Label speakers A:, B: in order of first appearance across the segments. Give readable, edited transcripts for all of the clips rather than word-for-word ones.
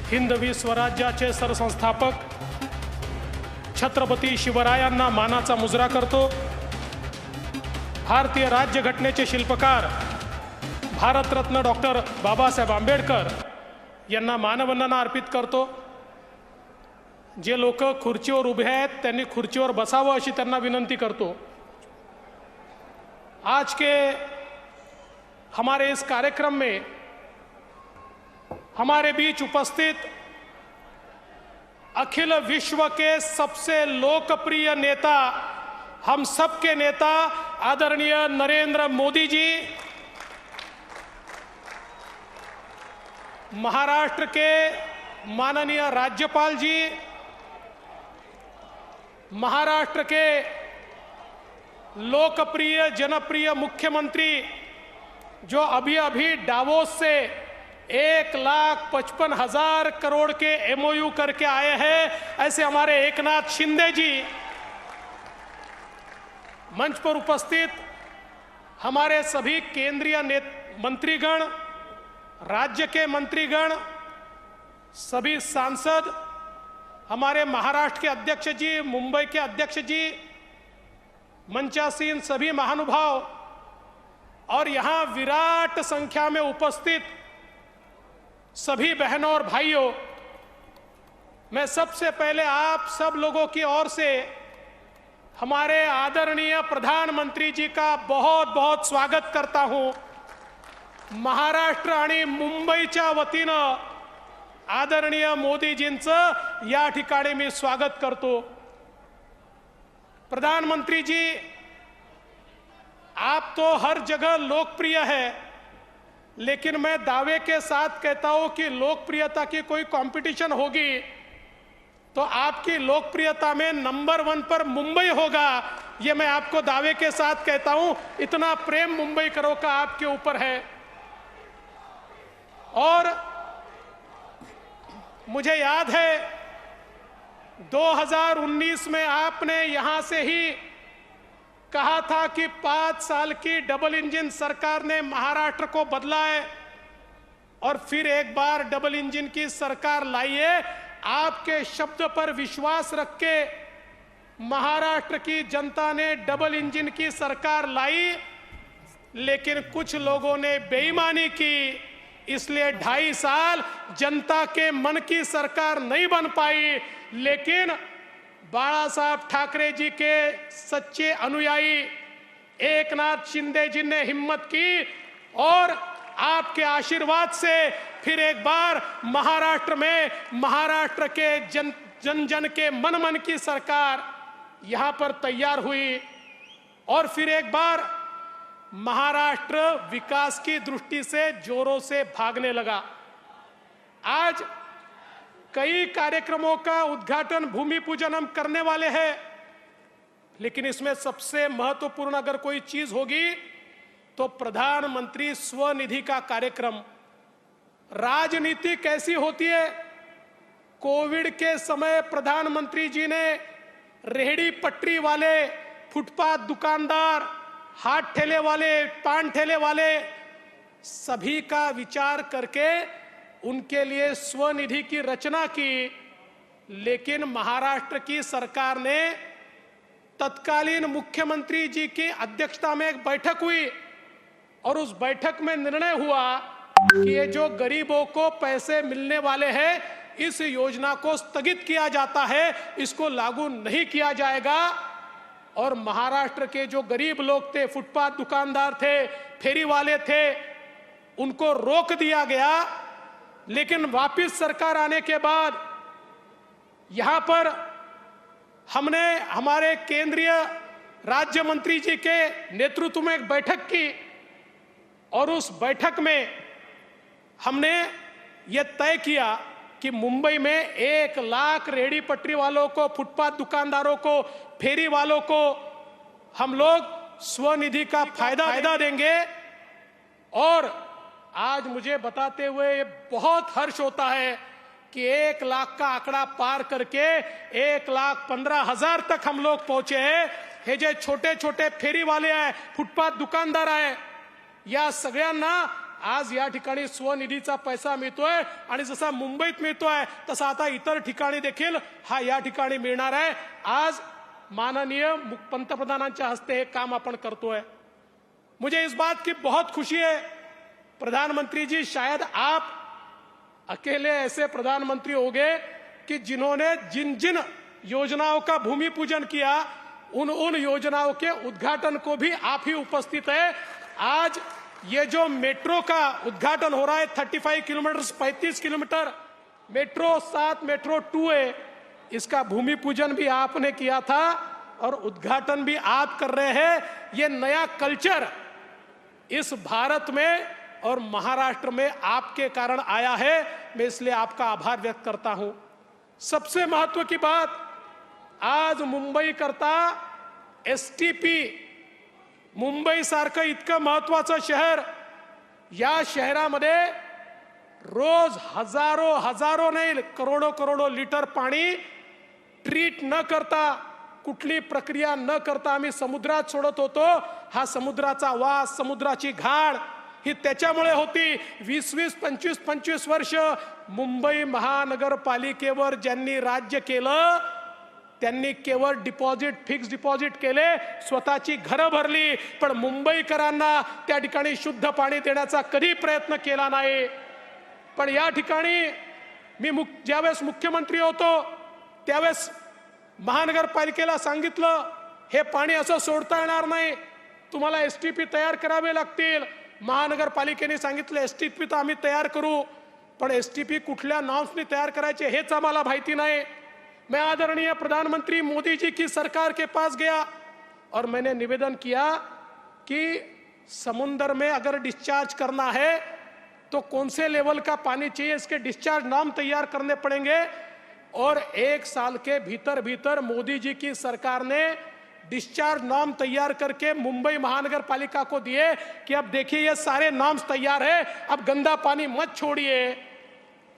A: हिंदवी स्वराज्याचे सरसंस्थापक छत्रपती शिवरायांना मानाचा मुजरा करतो। भारतीय राज्यघटनेचे शिल्पकार भारतरत्न डॉक्टर बाबासाहेब आंबेडकर यांना मानवंदना अर्पित करतो। जे लोक खुर्चीवर उभे आहेत त्यांनी खुर्चीवर बसावं अशी त्यांना विनंती करतो। आज के हमारे इस कार्यक्रम में हमारे बीच उपस्थित अखिल विश्व के सबसे लोकप्रिय नेता, हम सबके नेता आदरणीय नरेंद्र मोदी जी, महाराष्ट्र के माननीय राज्यपाल जी, महाराष्ट्र के लोकप्रिय जनप्रिय मुख्यमंत्री जो अभी अभी डावोस से 1,55,000 करोड़ के एमओयू करके आए हैं, ऐसे हमारे एकनाथ शिंदे जी, मंच पर उपस्थित हमारे सभी केंद्रीय मंत्रीगण, राज्य के मंत्रीगण, सभी सांसद, हमारे महाराष्ट्र के अध्यक्ष जी, मुंबई के अध्यक्ष जी, मंचासीन सभी महानुभाव और यहाँ विराट संख्या में उपस्थित सभी बहनों और भाइयों, मैं सबसे पहले आप सब लोगों की ओर से हमारे आदरणीय प्रधानमंत्री जी का बहुत बहुत स्वागत करता हूं। महाराष्ट्र आणि मुंबईच्या वतीनं आदरणीय मोदीजींचं या ठिकाणी मी स्वागत करतो। प्रधानमंत्री जी, आप तो हर जगह लोकप्रिय है, लेकिन मैं दावे के साथ कहता हूं कि लोकप्रियता की कोई कंपटीशन होगी तो आपकी लोकप्रियता में नंबर 1 पर मुंबई होगा, ये मैं आपको दावे के साथ कहता हूं। इतना प्रेम मुंबईकरों का आपके ऊपर है। और मुझे याद है 2019 में आपने यहां से ही कहा था कि 5 साल की डबल इंजन सरकार ने महाराष्ट्र को बदला है और फिर एक बार डबल इंजन की सरकार लाई है। आपके शब्द पर विश्वास रख के महाराष्ट्र की जनता ने डबल इंजन की सरकार लाई, लेकिन कुछ लोगों ने बेईमानी की, इसलिए 2.5 साल जनता के मन की सरकार नहीं बन पाई। लेकिन बाला साहब ठाकरे जी के सच्चे अनुयायी एकनाथ शिंदे जी ने हिम्मत की और आपके आशीर्वाद से फिर एक बार महाराष्ट्र में महाराष्ट्र के जन जन के मन मन की सरकार यहां पर तैयार हुई और फिर एक बार महाराष्ट्र विकास की दृष्टि से जोरों से भागने लगा। आज कई कार्यक्रमों का उद्घाटन, भूमि पूजन हम करने वाले हैं, लेकिन इसमें सबसे महत्वपूर्ण अगर कोई चीज होगी तो प्रधानमंत्री स्वनिधि का कार्यक्रम। राजनीति कैसी होती है? कोविड के समय प्रधानमंत्री जी ने रेहड़ी पटरी वाले, फुटपाथ दुकानदार, हाथ ठेले वाले, पान ठेले वाले, सभी का विचार करके उनके लिए स्वनिधि की रचना की। लेकिन महाराष्ट्र की सरकार ने तत्कालीन मुख्यमंत्री जी की अध्यक्षता में एक बैठक हुई और उस बैठक में निर्णय हुआ कि ये जो गरीबों को पैसे मिलने वाले हैं, इस योजना को स्थगित किया जाता है, इसको लागू नहीं किया जाएगा। और महाराष्ट्र के जो गरीब लोग थे, फुटपाथ दुकानदार थे, फेरी वाले थे, उनको रोक दिया गया। लेकिन वापस सरकार आने के बाद यहां पर हमने हमारे केंद्रीय राज्य मंत्री जी के नेतृत्व में एक बैठक की और उस बैठक में हमने यह तय किया कि मुंबई में 1 लाख रेहड़ी पटरी वालों को, फुटपाथ दुकानदारों को, फेरी वालों को हम लोग स्वनिधि का फायदा देंगे। और आज मुझे बताते हुए बहुत हर्ष होता है कि 1 लाख का आंकड़ा पार करके 1,15,000 तक हम लोग पहुंचे हैं। हे जे छोटे छोटे फेरी वाले आहे, फुटपाथ दुकानदार आहे, या सगळ्यांना आज या ठिकाणी स्वनिधीचा पैसा मिळतोय आणि जसा मुंबईत मिळतोय तसा आता इतर ठिकाणी देखील हा या ठिकाणी मिळणार आहे। आज माननीय पंतप्रधानांच्या हस्ते हे काम आपण करतोय। मुझे इस बात की बहुत खुशी है प्रधानमंत्री जी, शायद आप अकेले ऐसे प्रधानमंत्री होंगे कि जिन्होंने जिन जिन योजनाओं का भूमि पूजन किया उन योजनाओं के उद्घाटन को भी आप ही उपस्थित है। आज ये जो मेट्रो का उद्घाटन हो रहा है 35 किलोमीटर 35 किलोमीटर मेट्रो 7 मेट्रो 2 है, इसका भूमि पूजन भी आपने किया था और उद्घाटन भी आप कर रहे हैं। ये नया कल्चर इस भारत में और महाराष्ट्र में आपके कारण आया है। मैं इसलिए आपका आभार व्यक्त करता हूं। सबसे महत्व की बात, आज मुंबई करता एसटीपी, मुंबई सारखं इतकं महत्वाचं शहर, या शहरामध्ये रोज हजारो नाही करोडो लिटर पाणी ट्रीट न करता, कुठली प्रक्रिया न करता आम्ही समुद्रात सोडत होतो। हा समुद्राचा वास, समुद्राची घाण ही त्याच्यामुळे होती। 20-20, 25-25 वर्ष मुंबई महानगरपालिकेवर ज्यांनी राज्य केलं त्यांनी केवळ डिपॉझिट, फिक्स डिपॉझिट केले, स्वतःची घरं भरली, पण मुंबईकरांना त्या ठिकाणी शुद्ध पाणी देण्याचा कधी प्रयत्न केला नाही। पण या ठिकाणी मी ज्यावेळेस मुख्यमंत्री होतो त्यावेळेस महानगरपालिकेला सांगितलं हे पाणी असं सोडता येणार नाही, तुम्हाला एसटीपी तयार करावे लागतील। महानगरपालिकेने सांगितलं एसटीपी तर आम्ही तयार करू, पण एसटीपी कुठल्या नॉर्म्सनी तयार करायचे हेच आम्हाला माहिती नाही। मैं आदरणीय प्रधानमंत्री मोदी जी की सरकार के पास गया और मैंने निवेदन किया कि समुद्र में अगर डिस्चार्ज करना है तो कौन से लेवल का पानी चाहिए, इसके डिस्चार्ज नॉर्म तैयार करने पड़ेंगे। और 1 साल के भीतर भीतर मोदी जी की सरकार ने डिस्चार्ज नॉर्म तैयार करके मुंबई महानगर पालिका को दिए कि अब देखिए ये सारे नॉर्म्स तैयार है, अब गंदा पानी मत छोड़िए।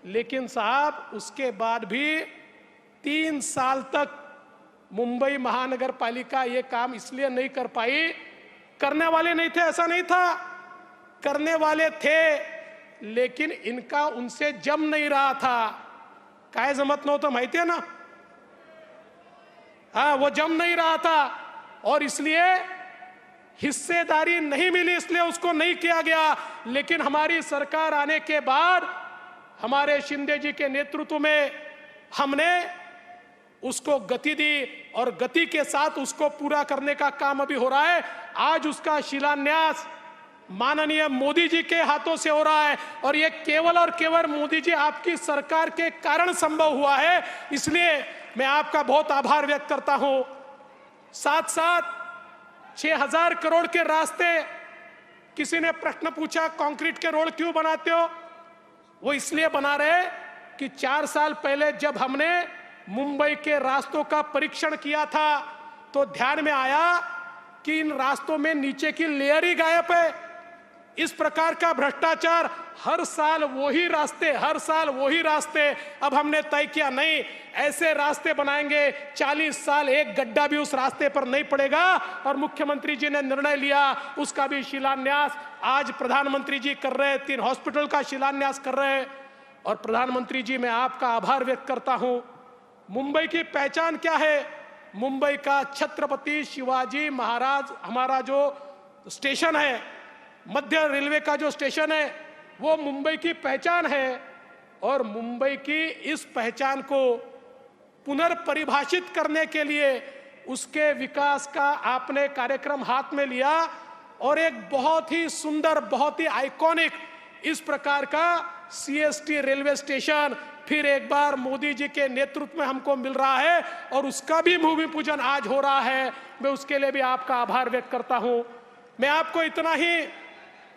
A: लेकिन साहब उसके बाद भी 3 साल तक मुंबई महानगर पालिका ये काम इसलिए नहीं कर पाई, करने वाले नहीं थे ऐसा नहीं था, करने वाले थे लेकिन इनका उनसे जम नहीं रहा था। काय जमत नव्हतं माहिती है ना, हाँ वो जम नहीं रहा था और इसलिए हिस्सेदारी नहीं मिली, इसलिए उसको नहीं किया गया। लेकिन हमारी सरकार आने के बाद हमारे शिंदे जी के नेतृत्व में हमने उसको गति दी और गति के साथ उसको पूरा करने का काम अभी हो रहा है। आज उसका शिलान्यास माननीय मोदी जी के हाथों से हो रहा है और ये केवल और केवल मोदी जी आपकी सरकार के कारण संभव हुआ है, इसलिए मैं आपका बहुत आभार व्यक्त करता हूं। साथ साथ 6000 करोड़ के रास्ते, किसी ने प्रश्न पूछा कंक्रीट के रोड क्यों बनाते हो, वो इसलिए बना रहे कि 4 साल पहले जब हमने मुंबई के रास्तों का परीक्षण किया था तो ध्यान में आया कि इन रास्तों में नीचे की लेयर ही गायब है। इस प्रकार का भ्रष्टाचार, हर साल वही रास्ते। अब हमने तय किया नहीं, ऐसे रास्ते बनाएंगे 40 साल एक गड्ढा भी उस रास्ते पर नहीं पड़ेगा। और मुख्यमंत्री जी ने निर्णय लिया, उसका भी शिलान्यास आज प्रधानमंत्री जी कर रहे हैं, 3 हॉस्पिटल का शिलान्यास कर रहे हैं। और प्रधानमंत्री जी मैं आपका आभार व्यक्त करता हूं। मुंबई की पहचान क्या है? मुंबई का छत्रपति शिवाजी महाराज हमारा जो स्टेशन है, मध्य रेलवे का जो स्टेशन है, वो मुंबई की पहचान है। और मुंबई की इस पहचान को पुनर्परिभाषित करने के लिए उसके विकास का आपने कार्यक्रम हाथ में लिया और एक बहुत ही सुंदर, बहुत ही आइकॉनिक इस प्रकार का सीएसटी रेलवे स्टेशन फिर एक बार मोदी जी के नेतृत्व में हमको मिल रहा है और उसका भी भूमि पूजन आज हो रहा है। मैं उसके लिए भी आपका आभार व्यक्त करता हूं। मैं आपको इतना ही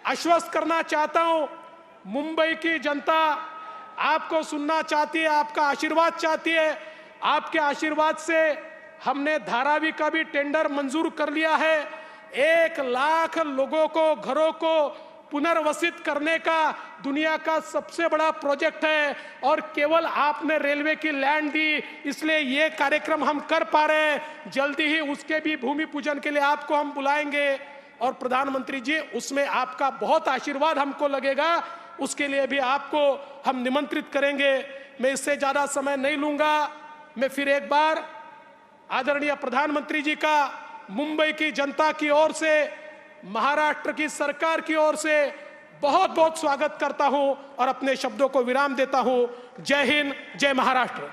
A: आश्वस्त करना चाहता हूं, मुंबई की जनता आपको सुनना चाहती है, आपका आशीर्वाद चाहती है। आपके आशीर्वाद से हमने धारावी का भी टेंडर मंजूर कर लिया है। 1 लाख लोगों को, घरों को पुनर्वसित करने का दुनिया का सबसे बड़ा प्रोजेक्ट है और केवल आपने रेलवे की लैंड दी, इसलिए ये कार्यक्रम हम कर पा रहे हैं। जल्दी ही उसके भी भूमि पूजन के लिए आपको हम बुलाएंगे। और प्रधानमंत्री जी उसमें आपका बहुत आशीर्वाद हमको लगेगा, उसके लिए भी आपको हम निमंत्रित करेंगे। मैं इससे ज्यादा समय नहीं लूंगा। मैं फिर एक बार आदरणीय प्रधानमंत्री जी का मुंबई की जनता की ओर से, महाराष्ट्र की सरकार की ओर से बहुत बहुत स्वागत करता हूं और अपने शब्दों को विराम देता हूं। जय हिंद, जय महाराष्ट्र।